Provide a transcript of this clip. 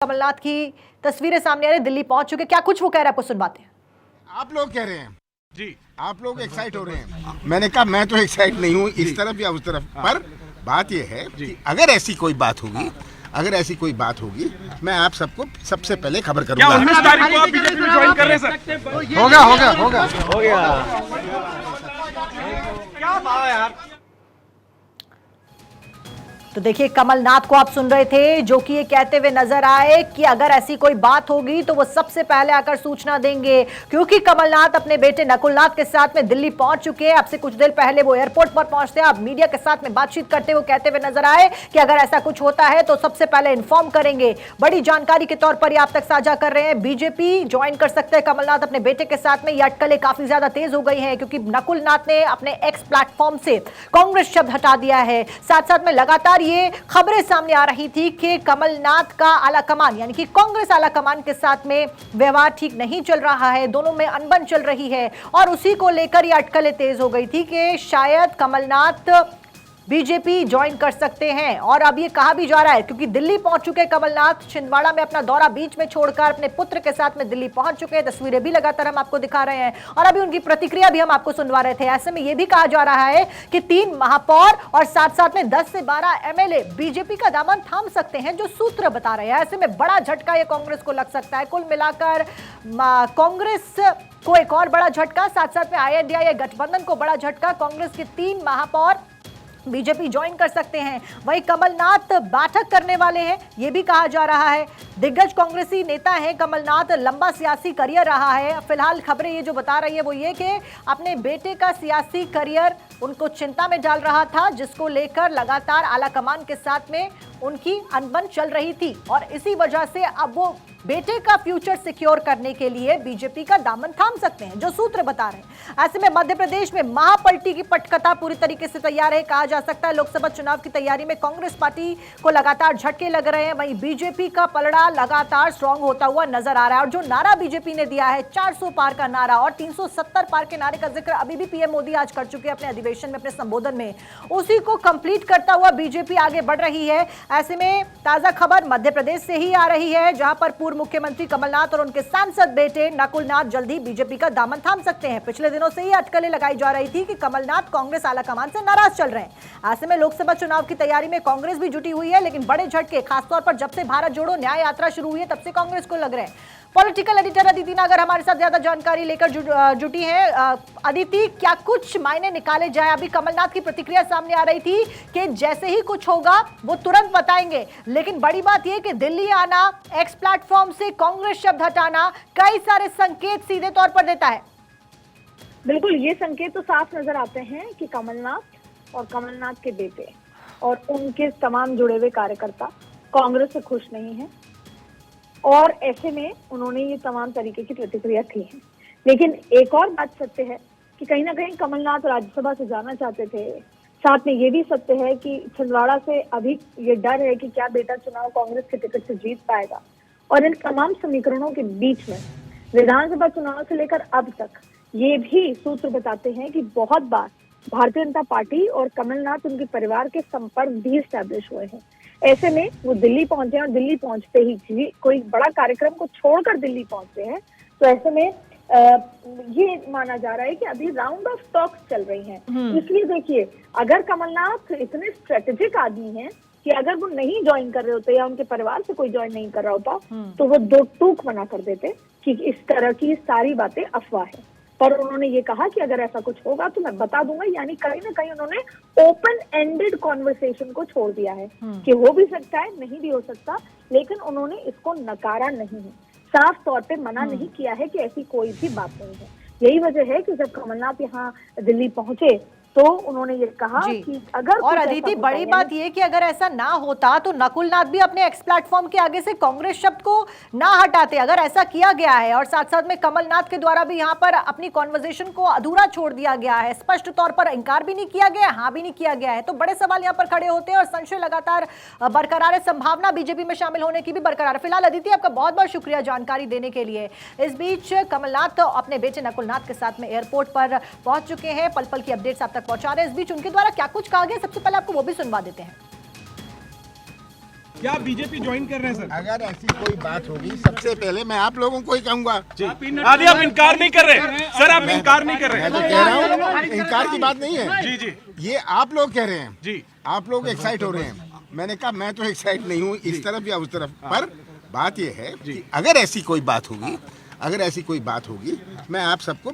कमलनाथ की तस्वीरें सामने आ रही, दिल्ली पहुंच चुके, क्या कुछ वो कह रहे हैं आपको सुनवाते हैं। आप लोग कह रहे हैं जी, आप लोग एक्साइट हो रहे हैं। मैंने कहा मैं तो एक्साइट नहीं हूँ इस तरफ या उस तरफ, पर बात यह है कि अगर ऐसी कोई बात होगी, मैं आप सबको सबसे पहले खबर करूंगा। 19 तारीख को आप बीजेपी में ज्वाइन कर रहे हैं सर? हो गया। क्या बात है यार। तो देखिए कमलनाथ को आप सुन रहे थे, जो कि ये कहते हुए नजर आए कि अगर ऐसी कोई बात होगी तो वो सबसे पहले आकर सूचना देंगे, क्योंकि कमलनाथ अपने बेटे नकुलनाथ के साथ में दिल्ली पहुंच चुके हैं। अब से कुछ देर पहले वो एयरपोर्ट पर पहुंचते हैं। अब मीडिया के साथ में बातचीत करते हुए कहते हुए नजर आए कि अगर ऐसा कुछ होता है तो सबसे पहले इन्फॉर्म करेंगे। बड़ी जानकारी के तौर पर आप तक साझा कर रहे हैं, बीजेपी ज्वाइन कर सकते हैं कमलनाथ अपने बेटे के साथ में। ये अटकलें काफी ज्यादा तेज हो गई हैं, क्योंकि नकुलनाथ ने अपने एक्स प्लेटफॉर्म से कांग्रेस शब्द हटा दिया है। साथ साथ में लगातार ये खबरें सामने आ रही थी कि कमलनाथ का आलाकमान यानी कि कांग्रेस आलाकमान के साथ में व्यवहार ठीक नहीं चल रहा है, दोनों में अनबन चल रही है, और उसी को लेकर ये अटकलें तेज हो गई थी कि शायद कमलनाथ बीजेपी ज्वाइन कर सकते हैं। और अब ये कहा भी जा रहा है, क्योंकि दिल्ली पहुंच चुके कमलनाथ, छिंदवाड़ा में अपना दौरा बीच में छोड़कर अपने पुत्र के साथ में दिल्ली पहुंच चुके हैं। तस्वीरें भी लगातार हम आपको दिखा रहे हैं और अभी उनकी प्रतिक्रिया भी हम आपको सुनवा रहे थे। ऐसे में यह भी कहा जा रहा है कि 3 महापौर और साथ साथ में 10 से 12 एमएलए बीजेपी का दामन थाम सकते हैं, जो सूत्र बता रहे हैं। ऐसे में बड़ा झटका ये कांग्रेस को लग सकता है। कुल मिलाकर कांग्रेस को एक और बड़ा झटका, साथ साथ में INDIA गठबंधन को बड़ा झटका। कांग्रेस के 3 महापौर बीजेपी ज्वाइन कर सकते हैं। वहीं कमलनाथ बैठक करने वाले हैं, यह भी कहा जा रहा है। दिग्गज कांग्रेसी नेता हैं कमलनाथ, लंबा सियासी करियर रहा है। फिलहाल खबरें ये जो बता रही है वो ये कि अपने बेटे का सियासी करियर उनको चिंता में डाल रहा था, जिसको लेकर लगातार आलाकमान के साथ में उनकी अनबन चल रही थी, और इसी वजह से अब वो बेटे का फ्यूचर सिक्योर करने के लिए बीजेपी का दामन थाम सकते हैं, जो सूत्र बता रहे हैं। ऐसे में मध्य प्रदेश में महापलटी की पटकथा पूरी तरीके से तैयार है, कहा जा सकता है। लोकसभा चुनाव की तैयारी में कांग्रेस पार्टी को लगातार झटके लग रहे हैं, वहीं बीजेपी का पलड़ा लगातार स्ट्रांग होता हुआ नजर आ रहा है। और जो नारा बीजेपी ने दिया है, 400 पार का नारा और 370 पार के नारे का जिक्र अभी भी पीएम मोदी आज कर चुके हैं अपने अधिवेशन में, अपने संबोधन में, उसी को कंप्लीट करता हुआ बीजेपी आगे बढ़ रही है। ऐसे में ताजा खबर मध्य प्रदेश से ही आ रही है, जहां पर पूर्व मुख्यमंत्री कमलनाथ और उनके सांसद बेटे नकुलनाथ जल्द ही बीजेपी का दामन थाम सकते हैं। पिछले दिनों से ही अटकलें लगाई जा रही थी कि कमलनाथ कांग्रेस आलाकमान से नाराज चल रहे हैं। ऐसे में लोकसभा चुनाव की तैयारी में कांग्रेस भी जुटी हुई है, लेकिन बड़े झटके खासतौर पर जब से भारत जोड़ो न्याय यात्रा शुरू हुई है तब से कांग्रेस को लग रहे हैं। पॉलिटिकल एडिटर अदिति नागर हमारे साथ ज्यादा जानकारी लेकर जुटी हैं। अदिति, क्या कुछ मायने निकाले जाए? अभी कमलनाथ की प्रतिक्रिया सामने आ रही थी कि जैसे ही कुछ होगा वो तुरंत बताएंगे, लेकिन बड़ी बात यह कि दिल्ली आना, एक्स प्लेटफॉर्म से कांग्रेस शब्द हटाना कई सारे संकेत सीधे तौर पर देता है। बिल्कुल, ये संकेत तो साफ नजर आते हैं कि कमलनाथ और कमलनाथ के बेटे और उनके तमाम जुड़े हुए कार्यकर्ता कांग्रेस से खुश नहीं हैं, और ऐसे में उन्होंने ये तमाम तरीके की प्रतिक्रिया की है। लेकिन एक और बात सत्य है कि कहीं ना कहीं कमलनाथ राज्यसभा से जाना चाहते थे। साथ में ये भी सत्य है कि छिंदवाड़ा से अभी ये डर है कि क्या बेटा चुनाव कांग्रेस के टिकट से जीत पाएगा। और इन तमाम समीकरणों के बीच में विधानसभा चुनाव से लेकर अब तक ये भी सूत्र बताते हैं कि बहुत बार भारतीय जनता पार्टी और कमलनाथ उनके परिवार के संपर्क भी स्टैब्लिश हुए हैं। ऐसे में वो दिल्ली पहुंचे हैं, और दिल्ली पहुंचते ही कोई बड़ा कार्यक्रम को छोड़कर दिल्ली पहुंचे हैं, तो ऐसे में ये माना जा रहा है कि अभी राउंड ऑफ टॉक्स चल रही हैं। इसलिए देखिए, अगर कमलनाथ इतने स्ट्रेटेजिक आदमी हैं कि अगर वो नहीं ज्वाइन कर रहे होते या उनके परिवार से कोई ज्वाइन नहीं कर रहा होता, तो वो 2 टूक मना कर देते कि इस तरह की सारी बातें अफवाह है। पर उन्होंने ये कहा कि अगर ऐसा कुछ होगा तो मैं बता दूंगा, यानी कहीं ना कहीं उन्होंने ओपन एंडेड कॉन्वर्सेशन को छोड़ दिया है कि हो भी सकता है, नहीं भी हो सकता, लेकिन उन्होंने इसको नकारा नहीं है, साफ तौर पे मना नहीं किया है कि ऐसी कोई भी बात नहीं है। यही वजह है कि जब कमलनाथ यहाँ दिल्ली पहुंचे तो उन्होंने ये कहा कि अगर, और अदिति बड़ी बात ये कि अगर ऐसा ना होता तो नकुलनाथ भी अपने एक्स प्लेटफॉर्म के आगे से कांग्रेस शब्द को ना हटाते। अगर ऐसा किया गया है, और साथ साथ में कमलनाथ के द्वारा भी यहाँ पर अपनी कॉन्वर्सेशन को अधूरा छोड़ दिया गया है, स्पष्ट तौर पर इंकार भी नहीं किया गया, हाँ भी नहीं किया गया है, तो बड़े सवाल यहाँ पर खड़े होते हैं और संशय लगातार बरकरार है। संभावना बीजेपी में शामिल होने की भी बरकरार है। फिलहाल अदिति, आपका बहुत बहुत शुक्रिया जानकारी देने के लिए। इस बीच कमलनाथ अपने बेटे नकुलनाथ के साथ में एयरपोर्ट पर पहुंच चुके हैं, पल पल की अपडेट्स आप तक पहुंचा रहे हैं। इस बीच उनके द्वारा क्या कुछ कहा गया, सबसे पहले आपको वो भी सुनवा देते हैं। क्या आप बीजेपी ज्वाइन कर रहे हैं सर? अगर ऐसी कोई बात होगी सबसे पहले मैं आप लोगों को ही कहूंगा। आदि आप इनकार नहीं कर रहे सर, आप इनकार नहीं कर मैं रहे। तो कह रहा हूँ इनकार की बात नहीं है। जी जी ये आप लोग कह रहे हैं, जी। आप लोग एक्साइट हो रहे हैं। मैंने कहा मैं तो एक्साइट नहीं हूँ इस तरफ या उस तरफ, पर बात ये है कि अगर ऐसी कोई बात होगी, अगर ऐसी कोई बात होगी, मैं आप सबको